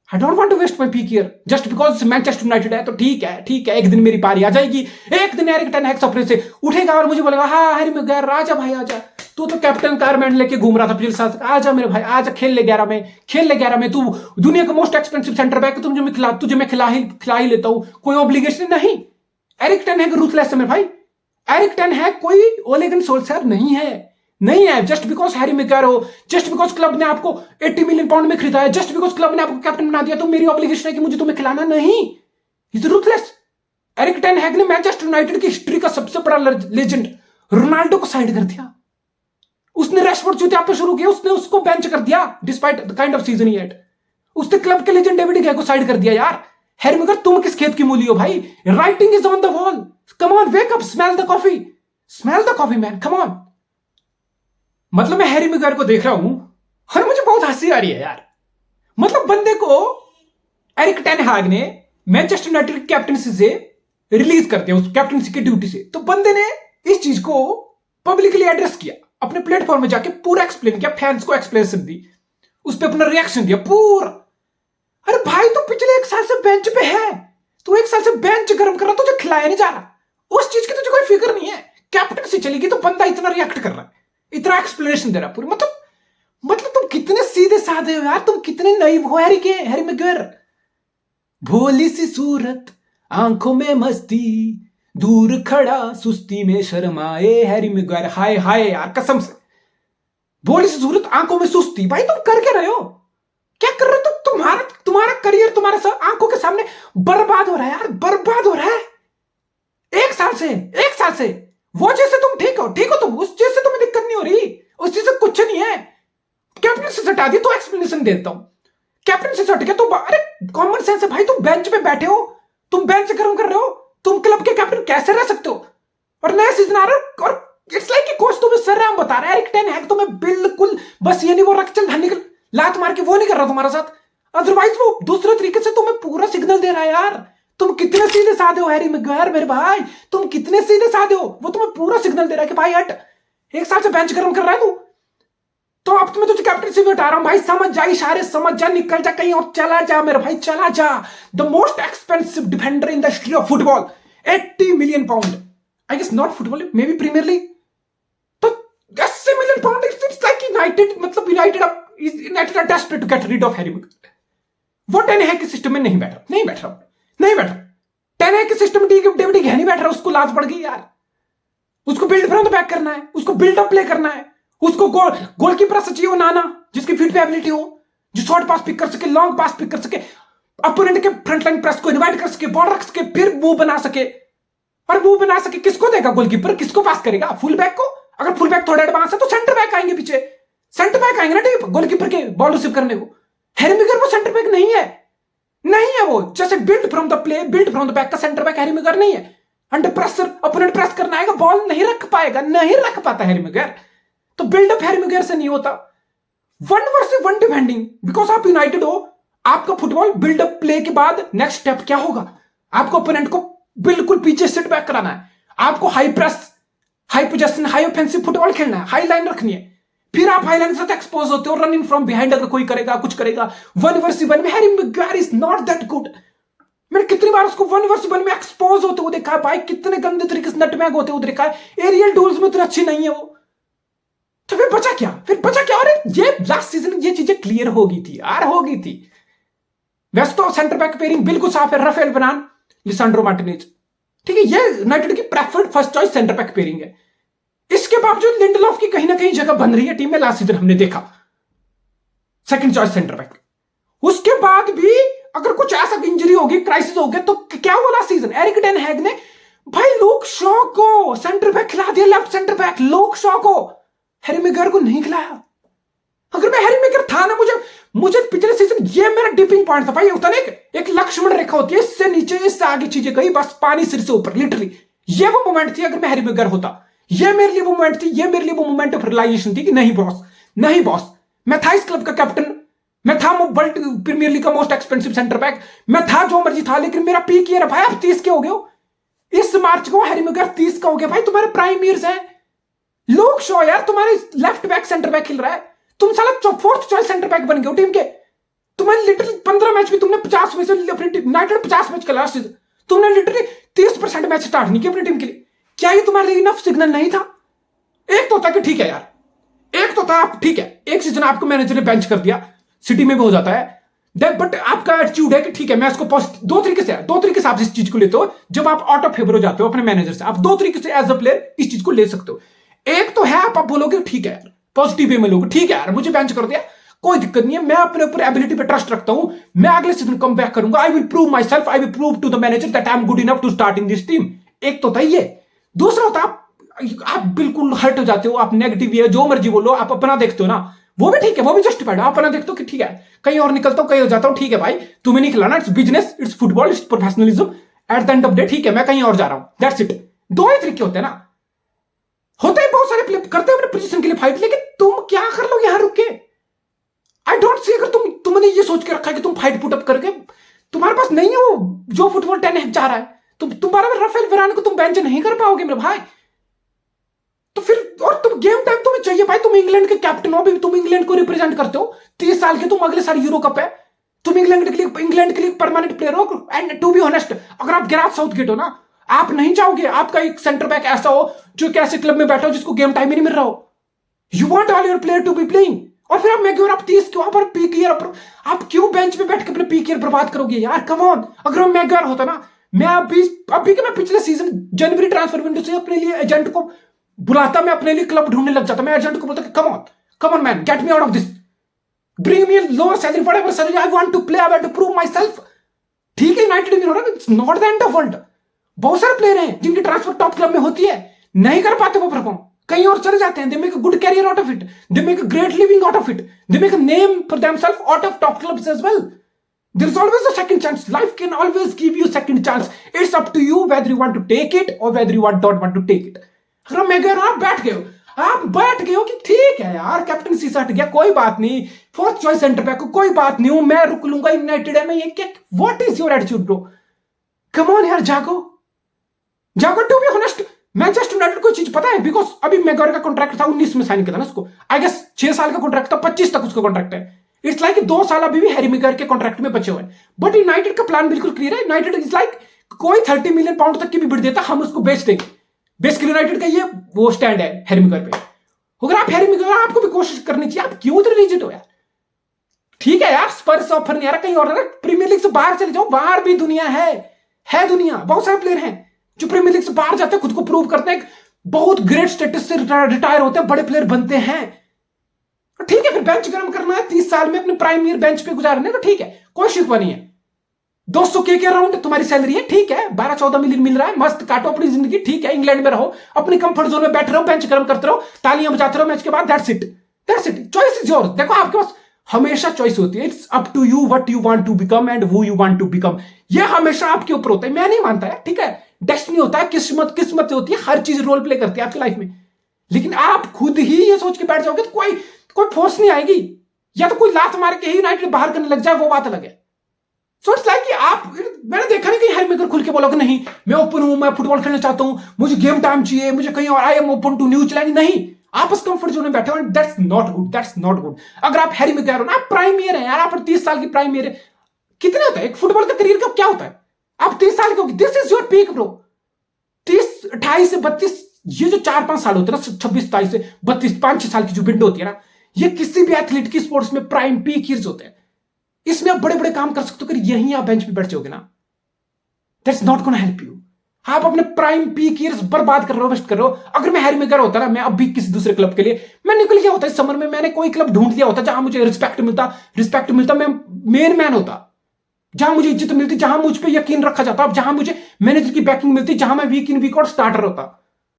I don't want to waste my peak year just because Manchester United है। तो ठीक है, एक दिन मेरी पारी आ जाएगी, एक दिन एरिक टेन हैग सपने से उठेगा और मुझे बोलेगा हाँ हैरी मैग्वायर आजा भाई आजा, तू तो कैप्टन कारमेंट लेके घूम रहा था पिछले साल, आजा मेरे भाई आजा, खेल ले 11 में, तू दुनिया का मोस्ट एक्सपेंसिव सेंटर बैक, तुझे मैं खिला ही लेता हूं, कोई ऑब्लिगेशन नहीं। एरिक टेन हैग रूथलेस है मेरे भाई, एरिक टेन हैग कोई ओले गन सोल्जर नहीं है। जस्ट बिकॉज हैरी मैग्वायर हो, जस्ट बिकॉज क्लब ने आपको 80 मिलियन पाउंड में खरीदा है, जस्ट बिकॉज क्लब ने आपको कैप्टन बना दिया, तो मेरी ऑब्लिगेशन है कि मुझे तुम्हें खिलाना नहीं। Is ruthless. एरिक टेन हैग ने मैनचेस्टर यूनाइटेड की हिस्ट्री का सबसे बड़ा लेजेंड रोनाल्डो को साइड कर दिया। उसने रैशफोर्ड चुतिया पे शुरू किया, उसने उसको बेंच कर दिया despite the kind off season he had. उसने क्लब के लेजेंड डेविड गया को साइड कर दिया। यार हैरी मैग्वायर तुम किस खेत की मूली हो भाई? Writing is on the wall, come on wake up, smell the coffee man, come on. मतलब मैं हैरी मैग्वायर को देख रहा हूं और मुझे बहुत हंसी आ रही है यार। मतलब बंदे को एरिक टेन हैग ने मैनचेस्टर यूनाइटेड की कैप्टनसी से रिलीज कर दिया, उस कैप्टनसी की ड्यूटी से। तो बंदे ने इस चीज को पब्लिकली एड्रेस किया, अपने प्लेटफॉर्म में जाके पूरा एक्सप्लेन किया, फैंस को एक्सप्लेनेशन दी, उस पर अपना रिएक्शन दिया पूरा। अरे भाई तू पिछले 1 साल से बेंच पे है, तू 1 साल से बेंच गर्म कर रहा, तुझे खिलाया नहीं जा रहा, उस चीज की तुझे कोई फिक्र नहीं है। कैप्टनसी चलेगी तो बंदा इतना रिएक्ट कर रहा है, इतना एक्सप्लेनेशन दे रहा पूरी। मतलब तुम कितने सीधे साधे हो यार, तुम कितने नाइव हो हैरी मैग्वायर। भोली सी सूरत आंखों में मस्ती, दूर खड़ा सुस्ती में शर्माए हैरी मैग्वायर। हाय यार कसम से, भोली सी सूरत आंखों में सुस्ती, भाई तुम कर क्या रहे हो? क्या कर रहे हो तुम? तुम्हारा करियर तुम्हारे आंखों के सामने बर्बाद हो रहा है यार, बर्बाद हो रहा है। 1 साल से वो चीज से तुम ठीक हो तुम, उस चीज से तुम्हें दिक्कत नहीं हो रही, उस चीज से कुछ नहीं है। कैप्टनसी से हटा दी तो एक्सप्लेनेशन देता हूं, कैप्टनसी से हट गया तो अरे कॉमन सेंस है भाई, तुम बेंच पे बैठे हो, तुम बेंच गर्म कर रहे हो, तुम क्लब के कैप्टन कैसे रह सकते हो? और नया सीजन आ रहा है और इट्स लाइक कि कोच तुम्हें सर राम बता रहा है, एरिक टेन हैग तुम्हें बिल्कुल बस ये नहीं वो रख चल निकल लात मार के वो नहीं कर रहा तुम्हारे साथ, अदरवाइज वो दूसरे तरीके से तुम्हें पूरा सिग्नल दे रहा है। यार तुम कितने सीधे साधे हो हैरी मैग्वायर मेरे भाई, तुम कितने सीधे साधे हो, वो तुम्हें पूरा सिग्नल दे रहा है कि भाई हट, 1 साल से बेंच गर्म कर रहा है तू, तो अब तुम्हें तुझे कैप्टनसी में हटा रहा हूं भाई, समझ जा, इशारे समझ जा, निकल जा कहीं और चला जा मेरे भाई, चला जा। The most expensive defender in the history of football, 80 million pound, I guess not football, may be Premier League, तो 80 million pound, it's like United, मतलब United are desperate to get rid of Harry Maguire. वो ten Hag के system में नहीं बैठ रहा। Ten Hag के system में डेविड गया नहीं बैठ रहा, उसको लात पड़ गई यार, उसको बिल्ड फ्रॉम द बैक करना है, उसको बिल्ड अप प्ले करना है, उसको गोलकीपर से चाहिए नाना जिसकी फील्ड पे एबिलिटी हो, जो शॉर्ट पास पिक कर सके, लॉन्ग पास पिक कर सके, अपोनेंट के फ्रंट लाइन प्रेस को इनवाइट कर सके, बॉल रख सके, फिर मूव बना सके। और मूव बना सके किसको देगा गोलकीपर, किसको पास करेगा? फुल बैक को। अगर फुल बैक थोड़ा एडवांस है तो सेंटर बैक आएंगे पीछे, सेंटर बैक आएंगे ना गोलकीपर के बॉल रिसीव करने को। हैरी मैग्वायर वो सेंटर बैक नहीं है वो, जैसे build from the play, build from the back का सेंटर बैक हैरी मैग्वायर नहीं है। अंडर प्रेशर अपोनेंट प्रेस करना आएगा, बॉल नहीं रख पाता हैरी मैग्वायर। तो बिल्डअप हैरी मैग्वायर से नहीं होता। 1 वर्सेस 1 डिफेंडिंग, बिकॉज आप यूनाइटेड हो, आपका फुटबॉल बिल्डअप प्ले के बाद नेक्स्ट स्टेप क्या होगा? आपको ओपोनेंट को बिल्कुल पीछे सिट बैक कराना है, आपको high press, high possession, high offensive football खेलना है, हाई लाइन रखनी है, फिर आप हाई लाइन के साथ एक्सपोज होते हो, रनिंग फ्रॉम बिहाइंड अगर कोई करेगा, कुछ करेगा। 1 वर्सेस 1 में Harry Maguire is not that good. मैंने कितनी बार उसको 1 वर्सेस 1 में एक्सपोज होते हुए देखा है भाई, कितने गंदे तरीके से नटमैग होते हुए देखा है, एरियल डूल्स में उतनी अच्छी नहीं है वो। तो फिर बचा क्या? अरे ये लास्ट सीजन ये चीजें क्लियर हो गई थी। वैसे तो सेंटर बैक पेयरिंग बिल्कुल साफ है, राफेल वरान, लिसांड्रो मार्टिनेज, ठीक है, ये यूनाइटेड की preferred first choice centre back pairing है। इसके बावजूद लिंडलॉफ की कहीं ना कहीं जगह बन रही है टीम में, लास्ट सीजन हमने देखा सेकंड चॉइस सेंटर बैक। उसके बाद भी अगर कुछ ऐसा इंजरी होगी, क्राइसिस हो गया, तो क्या हुआ लास्ट सीजन? एरिक टेन हैग ने भाई लूक शॉ को सेंटर बैक खिला दिया, left centre back Luke Shaw को, हैरी मैग्वायर को नहीं खिलाया। अगर मैं हैरी मैग्वायर था ना, मुझे पिछले सीजन ये मेरा डिपिंग पॉइंट था भाई, होता ना एक लक्ष्मण रेखा होती है, इससे नीचे इससे आगे चीजें गई, बस पानी सिर से ऊपर, लिटरली ये वो मोमेंट थी। अगर मैं हैरी मैग्वायर होता, ये मेरे लिए वो मोमेंट थी, ये मेरे लिए वो मोमेंट ऑफ रियलाइजेशन थी कि नहीं बॉस, मैं था इस क्लब का कैप्टन, मैं था वर्ल्ड प्रीमियर लीग का मोस्ट एक्सपेंसिव सेंटर बैक, मैं था जो मर्जी था, लेकिन मेरा पीक ईयर है भाई, आप 30 के हो गए हो। इस मार्च को हैरी मैग्वायर 30 का हो गया भाई, तुम्हारे प्राइम ईयर्स हैं। लूक शॉ यार तुम्हारे लेफ्ट बैक सेंटर बैक खेल रहा है, तुम साला 4th चॉइस सेंटर बैक बन गए हो टीम के, तुम्हें लिटरली 15 मैच मैच भी तुमने 50 में से अपनी टीम, यूनाइटेड 50 मैच का लास्ट सीजन तुमने लिटरली 30% मैच स्टार्ट नहीं किया अपनी टीम के लिए। क्या ये तुम्हारे लिए इनफ सिग्नल नहीं था? एक तो था कि ठीक है यार, एक तो था आप ठीक है, एक सीजन आपको मैनेजर ने बेंच कर दिया, सिटी में भी हो जाता है, बट आपका एटीट्यूड है कि ठीक है मैं इसको दो तरीके से आप इस चीज को लेते हो। जब आप आउट ऑफ फेवर हो जाते हो अपने मैनेजर से, आप दो तरीके से एज अ प्लेयर इस चीज को ले सकते हो। एक तो है आप बोलोगे ठीक है यार, पॉजिटिव वे में लोगे, ठीक है यार मुझे बेंच कर दिया, कोई दिक्कत नहीं है, मैं अपने ऊपर एबिलिटी पे ट्रस्ट रखता हूं, मैं अगले सीजन कम बैक करूंगा, I will prove myself, I will prove to the manager that I am good enough to start in this team. एक तो था ये। दूसरा होता आप बिल्कुल हर्ट हो जाते हो, आप नेगेटिव है, जो मर्जी बोलो, आप अपना देखते हो ना, वो भी ठीक है, वो भी जस्टिफाइड है, आप अपना देखते हो कि ठीक है कहीं और निकलता हूं, कहीं और जाता हूं, ठीक है भाई तुम्हें नहीं खिलाना, it's business, it's football, it's professionalism, at the end of day ठीक है मैं कहीं और जा रहा हूं, दैट्स इट। दो ही तरीके होते हैं ना, होते हैं बहुत सारे प्लेयर करते हैं अपने पोजीशन के लिए फाइट, लेकिन तुम क्या कर लोगे यहां रुक के? आई डोंट सी, अगर तुमने ये सोच के रखा है कि तुम फाइट पुट अप करके, तुम्हारे पास नहीं है वो जो फुटबॉल 10 चाह रहा है, तुम्हारा राफेल वेरान को तुम बेंच नहीं कर पाओगे मेरे भाई। तो फिर और तुम गेम टाइम तुम्हें चाहिए भाई, तुम इंग्लैंड के कैप्टन हो, तुम इंग्लैंड को रिप्रेजेंट करते हो, 30 साल के, तुम अगले साल यूरो कप है, तुम इंग्लैंड के लिए परमानेंट प्लेयर हो। एंड टू बी ऑनेस्ट, अगर आप गैरेथ साउथगेट हो ना, आप नहीं चाहोगे आपका एक सेंटर बैक ऐसा हो जो एक ऐसे क्लब में बैठा हो जिसको गेम टाइम ही नहीं मिल रहा हो। You want all your player to be playing, और फिर आप मैग्योर, आप 30 क्यों पर पीक ईयर, आप क्यों बेंच पे बैठ के अपने पीक ईयर बर्बाद करोगे यार? कम ऑन, अगर मैं मैग्योर होता ना, मैं अभी के मैं पिछले सीजन जनवरी ट्रांसफर विंडो से अपने लिए एजेंट को बुलाता, मैं अपने लिए क्लब ढूंढने लग जाता, मैं एजेंट को बोलता कि come on man, get me out of this, bring me lower salary, whatever salary, I want to play, I want to prove myself. ठीक है यूनाइटेड में हो रहा है, it's not the end of world. बहुत सारे player हैं जिनकी ट्रांसफर टॉप क्लब में होती है, नहीं कर पाते वो परफॉर्म, कहीं और चले जाते हैं, they make a good career out of it, they make a great living out of it, they make a name for themselves out of top clubs as well. There is always a second chance. Life can always give you second chance. It's up to you whether you want to take it or whether you don't want to take it. अगर मैं कह आप बैठ गए हो कि ठीक है यार कैप्टनसी से हट गया, कोई बात नहीं, फोर्थ चॉइस सेंटर बैक को कोई बात नहीं हूं, मैं रुक लूंगा, यूनाइटेड है मैं, ये क्या, what is your attitude bro? Come on यार, जागो। To be honest, Manchester United को चीज पता है, बिकॉज अभी मैग्वायर का कॉन्ट्रैक्ट था 19 में साइन किया था ना उसको, आई गेस 6 साल का कॉन्ट्रैक्ट था, 25 तक उसका कॉन्ट्रैक्ट है। इट्स लाइक 2 साल अभी भी हैरी मैग्वायर के कॉन्ट्रैक्ट में बचे हुए हैं, बट यूनाइटेड का प्लान बिल्कुल क्लियर है। यूनाइटेड इज लाइक कोई 30 मिलियन पाउंड तक की भी बिड देता, हम उसको बेच देंगे। बेसिकली यूनाइटेड का ये वो स्टैंड है हैरी मैग्वायर पे। अगर आप हैरी मैग्वायर, आपको भी कोशिश करनी चाहिए, आप क्यों इधर रिजिड हो यार? ठीक है यार, स्पर्स ऑफर नहीं आ रहा, कहीं और प्रीमियर लीग से बाहर चले जाओ, बाहर भी दुनिया है दुनिया, बहुत सारे प्लेयर हैं जो प्रीमियर लीग से बाहर जाते हैं, खुद को प्रूव करते हैं, बहुत ग्रेट स्टेटस से रिटायर होते हैं, बड़े प्लेयर बनते हैं। ठीक है, फिर बेंच गर्म करना है, 30 साल में अपने प्राइम ईयर बेंच पे गुजारने, तो ठीक है, कोई शिकवा नहीं है। 200 के अराउंड तुम्हारी सैलरी है, ठीक है, 12-14 मिलियन मिल रहा है, मस्त काटो अपनी जिंदगी, ठीक है, इंग्लैंड में रहो, अपने कंफर्ट जोन में बैठ रहो, बेंच गर्म करते रहो, तालियां बजाते रहो मैच के बाद, that's it, choice is yours. देखो आपके पास हमेशा चॉइस होती है, it's up to you what you want to become and who you want to become, ये हमेशा आपके ऊपर होता है। मैं नहीं मानता है, ठीक है, डेस्टिनी होता है, किस्मत होती है, हर चीज रोल प्ले करती है आपकी लाइफ में, लेकिन आप खुद ही ये सोच के बैठ जाओगे तो कोई फोर्स नहीं आएगी, या तो कोई लात मार के ही यूनाइटेड बाहर करने लग जाए, वो बात अलग है। सो इट्स लाइक कि आप, मैंने देखा नहीं कि हैरी मैग्वायर खुल के बोलोगे नहीं मैं ओपन हूं, मैं फुटबॉल खेलना चाहता हूं, मुझे गेम टाइम चाहिए, मुझे कहीं और, I am open to new challenge, नहीं, आप उस कंफर्ट जोन में बैठे हो, दैट्स नॉट गुड। अगर आप हैरी मैग्वायर हो ना, आप प्राइम ईयर है यार, आप 30 साल की प्राइम ईयर है, कितने होता है एक फुटबॉल का करियर का, क्या होता है, आप 30 साल के हो, this is your peak bro. 30, 28 से 32, ये जो 4-5 साल होते हैं ना, 26, 27 से 32, 5-6 साल की जो विंडो होती है ना, ये किसी भी एथलीट की स्पोर्ट्स में प्राइम पीक ईयर्स होते हैं। इसमें आप बड़े बड़े काम कर सकते हो, अगर यहीं आप बेंच पे बैठ जाओगे ना, that's not gonna help you. आप अपने प्राइम पीक ईयर्स बर्बाद कर रहे हो, वेस्ट कर रहे हो। अगर मैं हैरी मैग्वायर होता ना, मैं अब भी किसी दूसरे क्लब के लिए मैं निकल गया होता, इस समर में मैंने कोई क्लब ढूंढ लिया होता जहां मुझे रिस्पेक्ट मिलता, मैं मेन मैन होता, जहां मुझे इज्जत मिलती, जहां मुझ पर यकीन रखा जाता, जहां मुझे मैनेजर की बैकिंग मिलती, जहां मैं वीक इन वीक आउट स्टार्टर होता।